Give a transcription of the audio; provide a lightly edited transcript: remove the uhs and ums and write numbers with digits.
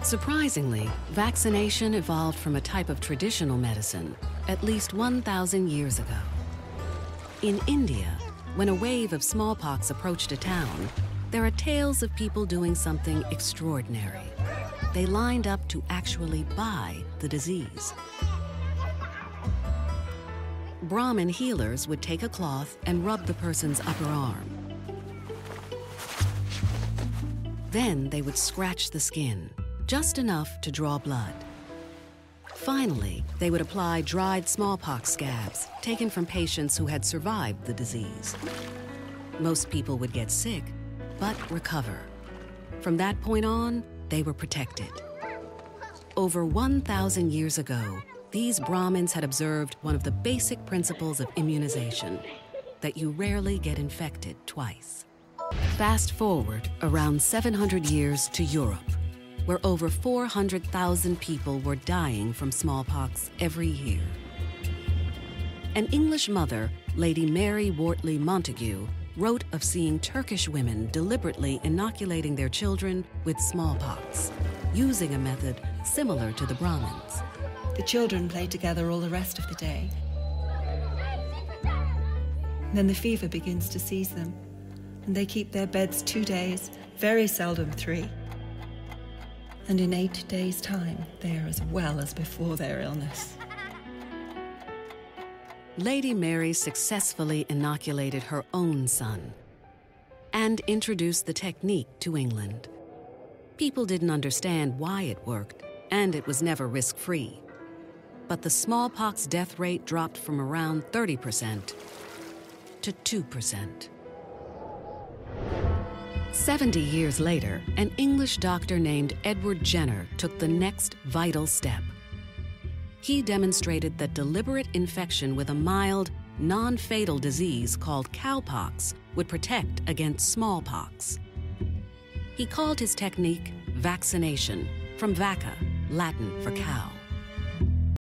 Surprisingly, vaccination evolved from a type of traditional medicine at least 1,000 years ago. In India, when a wave of smallpox approached a town, there are tales of people doing something extraordinary. They lined up to actually buy the disease. Brahmin healers would take a cloth and rub the person's upper arm. Then they would scratch the skin, just enough to draw blood. Finally, they would apply dried smallpox scabs taken from patients who had survived the disease. Most people would get sick, but recover. From that point on, they were protected. Over 1,000 years ago, these Brahmins had observed one of the basic principles of immunization, that you rarely get infected twice. Fast forward around 700 years to Europe, where over 400,000 people were dying from smallpox every year. An English mother, Lady Mary Wortley Montagu, wrote of seeing Turkish women deliberately inoculating their children with smallpox, using a method similar to the Brahmins. The children play together all the rest of the day. Then the fever begins to seize them, and they keep their beds 2 days, very seldom 3. And in 8 days' time, they are as well as before their illness. Lady Mary successfully inoculated her own son and introduced the technique to England. People didn't understand why it worked, and it was never risk-free. But the smallpox death rate dropped from around 30% to 2%. 70 years later, an English doctor named Edward Jenner took the next vital step. He demonstrated that deliberate infection with a mild, non-fatal disease called cowpox would protect against smallpox. He called his technique vaccination, from vacca, Latin for cow.